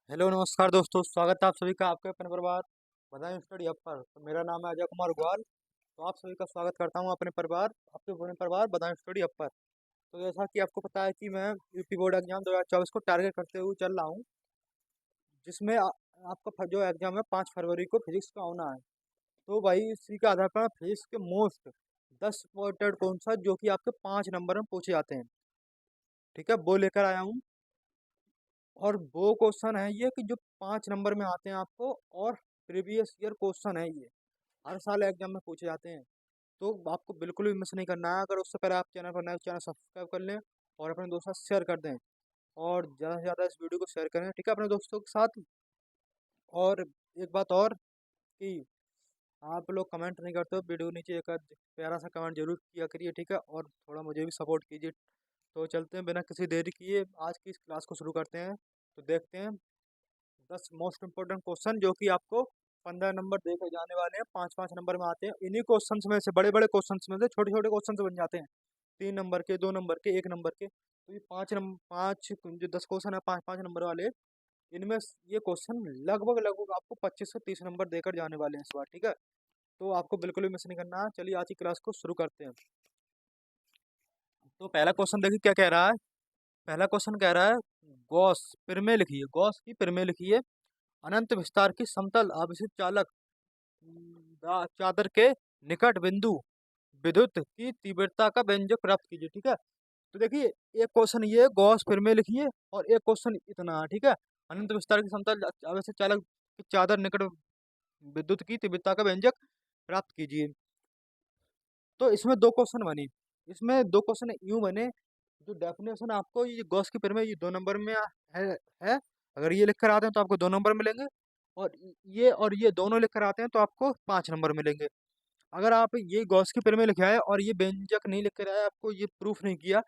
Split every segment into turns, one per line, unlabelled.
Hello नमस्कार दोस्तों, स्वागत है आप सभी का आपके अपने परिवार बदायूं स्टडी हब पर। तो मेरा नाम है अजय कुमार ग्वाल। तो आप सभी का स्वागत करता हूं आपके अपने परिवार बदायूं स्टडी हब पर। तो जैसा कि आपको पता है कि मैं यूपी बोर्ड एग्जाम 2024 को टारगेट करते हुए चल रहा हूं, जिसमें आपका जो एग्जाम है 5 फरवरी को फिजिक्स का होना है। तो भाई इसी के आधार पर फिजिक्स के मोस्ट 10 इंपॉर्टेंट कॉन्सेप्ट जो कि आपके 5 नंबर में पूछे जाते हैं, ठीक है, वो लेकर आया हूँ। और वो क्वेश्चन है ये कि जो 5 नंबर में आते हैं आपको, और प्रीवियस ईयर क्वेश्चन है ये, हर साल एग्जाम में पूछे जाते हैं। तो आपको बिल्कुल भी मिस नहीं करना है। अगर उससे पहले आप चैनल पर नए, चैनल सब्सक्राइब कर लें और अपने दोस्तों से शेयर कर दें, और ज़्यादा से ज़्यादा इस वीडियो को शेयर करें, ठीक है, अपने दोस्तों के साथ। और एक बात और कि आप लोग कमेंट नहीं करते हो वीडियो के नीचे, एक आध प्यारा सा कमेंट जरूर किया करिए, ठीक है, और थोड़ा मुझे भी सपोर्ट कीजिए। तो चलते हैं बिना किसी देरी किए, आज की इस क्लास को शुरू करते हैं। तो देखते हैं 10 मोस्ट इम्पोर्टेंट क्वेश्चन जो कि आपको 15 नंबर देखे जाने वाले हैं, 5-5 नंबर में आते हैं। इन्हीं क्वेश्चंस में से, बड़े बड़े क्वेश्चंस में से छोटे छोटे क्वेश्चंस बन जाते हैं, 3 नंबर के, 2 नंबर के, 1 नंबर के। तो ये 5 जो 10 क्वेश्चन है 5-5 नंबर वाले, इनमें ये क्वेश्चन लगभग लगभग आपको 25 से 30 नंबर देकर जाने वाले हैं इस बार, ठीक है। तो आपको बिल्कुल भी मिस नहीं करना है। चलिए आज की क्लास को शुरू करते हैं। तो पहला क्वेश्चन देखिए क्या कह रहा है। पहला क्वेश्चन कह रहा है, गॉस प्रमेय लिखिए, गॉस की प्रमेय लिखिए। अनंत विस्तार की समतल आवेशित चालक चादर के निकट बिंदु विद्युत की तीव्रता का व्यंजक प्राप्त कीजिए, ठीक है। तो देखिए, एक क्वेश्चन ये गॉस प्रमेय लिखिए, और एक क्वेश्चन इतना है, ठीक है। अनंत विस्तार की समतल आवेशित चालक की चादर निकट विद्युत की तीव्रता का व्यंजक प्राप्त कीजिए। तो इसमें दो क्वेश्चन बने, इसमें दो क्वेश्चन यूं बने। जो डेफिनेशन आपको ये गॉस की प्रमेय ये 2 नंबर में है, है। अगर ये लिख कर आते हैं तो आपको 2 नंबर मिलेंगे, और ये दोनों लिख कर आते हैं तो आपको 5 नंबर मिलेंगे। अगर आप ये गॉस की प्रमेय लिखे आए और ये व्यंजक नहीं लिख कर आए, आपको ये प्रूफ नहीं किया,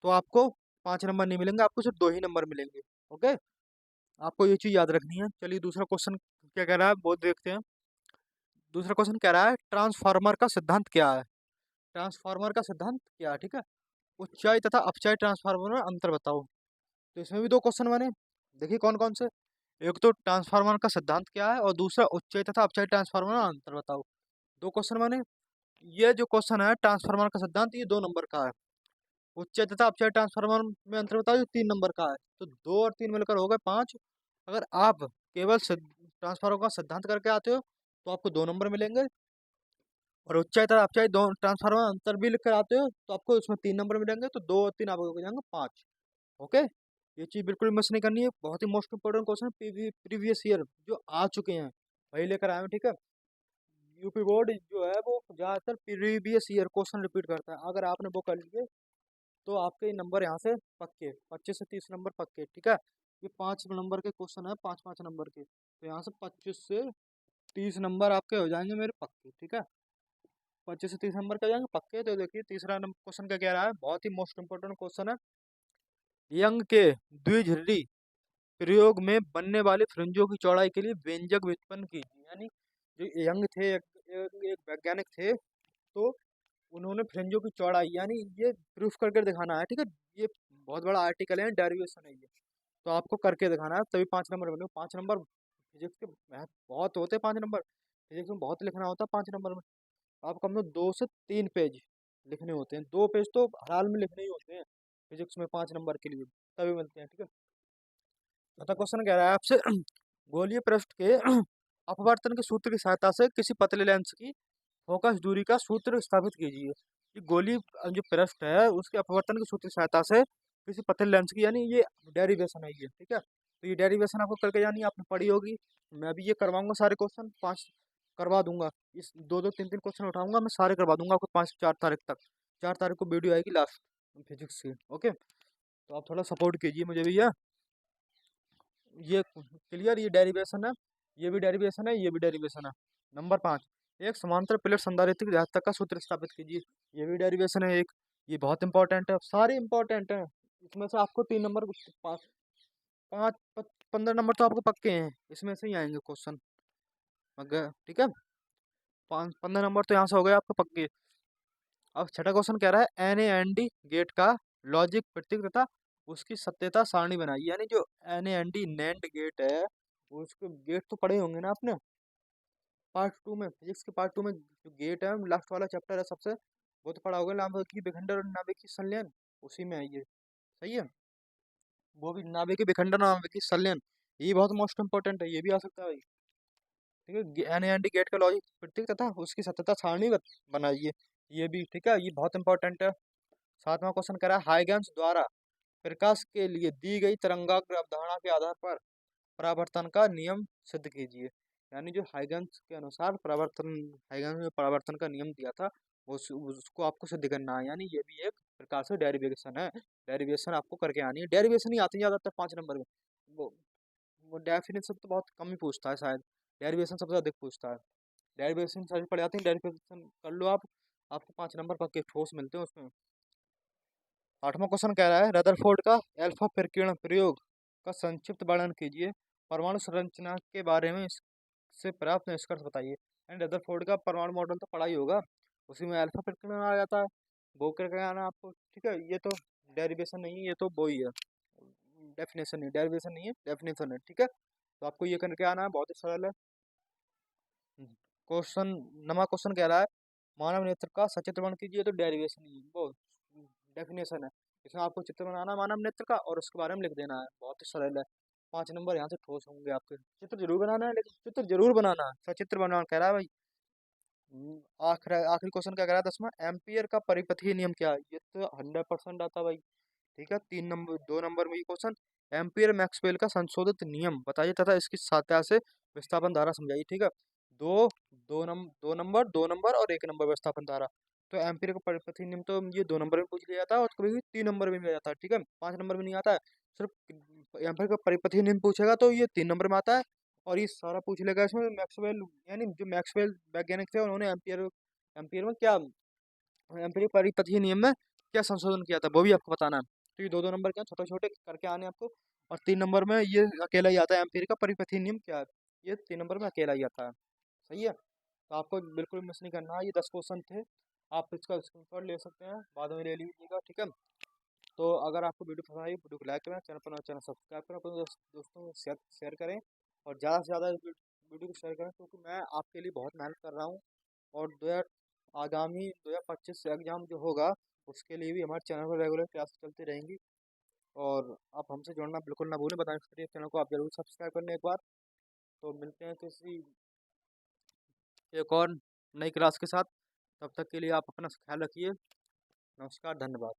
तो आपको 5 नंबर नहीं मिलेंगे, आपको सिर्फ 2 ही नंबर मिलेंगे। ओके, आपको ये चीज याद रखनी है। चलिए दूसरा क्वेश्चन क्या कह रहा है वो देखते हैं। दूसरा क्वेश्चन कह रहा है, ट्रांसफार्मर का सिद्धांत क्या है। ट्रांसफार्मर का सिद्धांत क्या है, ठीक है। उच्चाई तथा अपचाई ट्रांसफार्मर में अंतर बताओ। तो इसमें भी दो क्वेश्चन बने, देखिए कौन कौन से। एक तो ट्रांसफार्मर का सिद्धांत क्या है, और दूसरा उच्चाई तथा अपचाई ट्रांसफार्मर में अंतर बताओ। दो क्वेश्चन बने। ये जो क्वेश्चन है ट्रांसफार्मर का सिद्धांत, ये 2 नंबर का है। उच्चाई तथा अपचाई ट्रांसफार्मर में अंतर बताओ, ये 3 नंबर का है। तो 2 और 3 मिलकर हो गए 5। अगर आप केवल ट्रांसफार्मर का सिद्धांत करके आते हो तो आपको 2 नंबर मिलेंगे, और उच्चाई तथा अपचाई दो ट्रांसफार्मर अंतर भी लिख कर आते हो तो आपको इसमें 3 नंबर मिलेंगे। तो 2 और 3 आपको हो जाएंगे 5। ओके, ये चीज बिल्कुल मिस नहीं करनी है, बहुत ही most important question previous year जो आ चुके हैं वही लेकर आए हैं, ठीक है। यूपी बोर्ड जो है वो ज्यादातर प्रीवियस ईयर क्वेश्चन रिपीट करता है। अगर आपने वो कर लिए तो आपके नंबर यहाँ से पक्के, 25 से 30 नंबर पक्के, ठीक है। ये 5 नंबर के क्वेश्चन है, 5-5 नंबर के, तो यहाँ से 25 से 30 नंबर आपके हो जाएंगे मेरे पक्के, ठीक है। 25 से 30 नंबर के हो जाएंगे पक्के। तो देखिए तीसरा क्वेश्चन क्या कह रहा है, बहुत ही मोस्ट इंपोर्टेंट क्वेश्चन है। यंग के द्विध्रुवी प्रयोग में बनने वाले फ्रिंजों की चौड़ाई के लिए व्यंजक व्युत्पन्न कीजिए। यानी जो यंग थे, एक वैज्ञानिक थे, तो उन्होंने फ्रिंजों की चौड़ाई, यानी ये प्रूफ करके दिखाना है, ठीक है। ये बहुत बड़ा आर्टिकल है, डेरिवेशन है ये, तो आपको करके दिखाना है, तभी 5 नंबर बने। 5 नंबर फिजिक्स के मैथ बहुत होते हैं, 5 नंबर फिजिक्स में बहुत लिखना होता है 5 नंबर में। आपको कम से कम 2 से 3 पेज लिखने होते हैं, 2 पेज तो हर हाल में लिखने ही होते हैं फिजिक्स में 5 नंबर के लिए, तभी मिलते हैं, ठीक है। चौथा क्वेश्चन कह रहा है आपसे, गोलीय पृष्ठ के अपवर्तन के सूत्र की सहायता से किसी पतले लेंस की फोकस दूरी का सूत्र स्थापित कीजिए। ये गोली जो पृष्ठ है उसके अपवर्तन के सूत्र की सहायता से किसी पतले लेंस की, यानी ये डेरिवेशन है ये, ठीक है। तो ये डेरिवेशन आपको करके जानी आपने पढ़ी होगी। मैं भी ये करवाऊंगा, सारे क्वेश्चन 5 करवा दूंगा। इस 2-2 3-3 क्वेश्चन उठाऊंगा, मैं सारे करवा दूंगा आपको 5 4 तारीख तक। 4 तारीख को वीडियो आएगी लास्ट फिजिक्स की। ओके, तो आप थोड़ा सपोर्ट कीजिए मुझे भैया। ये क्लियर, ये डेरिवेशन है, ये भी डेरिवेशन है, ये भी डेरिवेशन है। नंबर 5, एक समांतर प्लेट संधारित्र की धारिता का सूत्र स्थापित कीजिए। ये भी डेरिवेशन है एक, ये बहुत इंपॉर्टेंट है, सारे इंपॉर्टेंट है। इसमें से आपको 3 नंबर, 5 15 नंबर तो आपको पक्के हैं, इसमें से ही आएंगे क्वेश्चन, अगर ठीक है। 15 नंबर तो यहाँ से हो गए आपको पक्के। अब छठा क्वेश्चन कह रहा है, NAND गेट का लॉजिक प्रतीक तथा उसकी सत्यता सारणी बनाई, यानी जो NAND नैंड गेट है, उसके गेट तो पढ़े होंगे ना आपने पार्ट टू में, फिजिक्स के पार्ट टू में जो गेट है लास्ट वाला चैप्टर है सबसे, वो तो पढ़ा होगा, नाभिकीय विखंडन और नाभिकीय संलयन, उसी में है ये। सही है, वो भी नाभिकीय विखंडन और नाभिकीय संलयन, ये बहुत मोस्ट इंपॉर्टेंट है, ये भी आ सकता है भाई। ठीक है, NAND गेट का लॉजिक प्रतीक तथा उसकी सत्यता सारणी बनाइए, ये भी ठीक है, ये बहुत इंपॉर्टेंट है। सातवां क्वेश्चन कह रहा है हाइगन्स द्वारा प्रकाश के लिए दी गई तरंगाग्र अवधारणा के आधार पर परावर्तन का नियम सिद्ध कीजिए। यानी जो हाइगन्स के अनुसार हाइगन्स ने परावर्तन का नियम दिया था, उसको आपको सिद्ध करना है, यानी ये भी एक प्रकार से डेरिवेशन है। डेरिवेशन आपको करके आनी है, डेरिवेशन ही आती है ज्यादातर 5 नंबर में। वो वो डेफिनेशन तो बहुत कम ही पूछता है शायद, डेरिवेशन सबसे अधिक पूछता है। डेरिवेशन सारी पढ़ जाती है, डेरिवेशन कर लो आप, आपको 5 नंबर पक्के ठोस मिलते हैं उसमें। आठवां क्वेश्चन कह रहा है रदरफोर्ड का अल्फा प्रकीर्णन प्रयोग का संक्षिप्त वर्णन कीजिए, परमाणु संरचना के बारे में इससे प्राप्त निष्कर्ष बताइए। एंड रदरफोर्ड का परमाणु मॉडल तो पढ़ा ही होगा, उसी में अल्फा प्रकीर्णन आ जाता है, वो करके आना आपको। ठीक है, ये तो डेरिवेशन नहीं है, ये तो वो ही है, डेफिनेशन नहीं, डेरिवेशन नहीं है, डेफिनेशन है। ठीक है, तो आपको ये करके आना है, बहुत ही सरल है। क्वेश्चन नमा क्वेश्चन कह रहा है मानव नेत्र का सचित्र वर्णन कीजिए, तो डेरिवेशन ही वो डेफिनेशन है। इसमें आपको चित्र बनाना मानव नेत्र का और उसके बारे में लिख देना है, बहुत ही सरल है। 5 नंबर यहाँ से ठोस होंगे आपके। चित्र जरूर बनाना है, लेकिन चित्र जरूर बनाना है, सचित्र बनाना कह रहा है भाई। आखिरी क्वेश्चन क्या कह रहा है 10वां, एम्पियर का परिपथीय नियम क्या है, ये तो 100% आता है भाई। ठीक है, 3 नंबर 2 नंबर में ये क्वेश्चन, एम्पियर मैक्सवेल का संशोधित नियम बताइए तथा इसकी सहायता से विस्थापन धारा समझाइए। ठीक है, दो 2 नंबर और 1 नंबर विस्थापन धारा। तो एम्पियर का परिपथीय नियम तो ये 2 नंबर में पूछ लिया जाता है, और कभी भी 3 नंबर में भी आ जाता है। ठीक है, 5 नंबर में नहीं आता है, सिर्फ एम्पियर का परिपथीय नियम पूछेगा तो ये 3 नंबर में आता है। और ये सारा पूछ लेगा इसमें मैक्सवेल, यानी जो मैक्सवेल वैज्ञानिक थे, उन्होंने एम्पियर एम्पियर में क्या, एम्पियर परिपथीय नियम में क्या संशोधन किया था, वो भी आपको बताना है। तो ये 2 2 नंबर के छोटे छोटे करके आने आपको। और 3 नंबर में ये अकेला ही आता है, एम्पियर का परिपथीय नियम क्या है, ये 3 नंबर में अकेला ही आता है। सही है, तो आपको बिल्कुल मिस नहीं करना है, ये 10 क्वेश्चन थे, आप इसका स्क्रीनशॉट ले सकते हैं, बाद में ले लीजिएगा। ठीक है, तो अगर आपको वीडियो पसंद आई, वीडियो को लाइक करें, चैनल सब्सक्राइब करें, अपने दोस्तों को शेयर करें, और ज़्यादा से ज़्यादा वीडियो को शेयर करें, क्योंकि मैं आपके लिए बहुत मेहनत कर रहा हूँ। और आगामी 2025 एग्जाम जो होगा, उसके लिए भी हमारे चैनल पर रेगुलर क्लास चलती रहेंगी। और आप हमसे जुड़ना बिल्कुल ना भूलें, बताएं चैनल को आप जरूर सब्सक्राइब करने एक बार। तो मिलते हैं किसी एक और नई क्लास के साथ, तब तक के लिए आप अपना ख्याल रखिए। नमस्कार, धन्यवाद।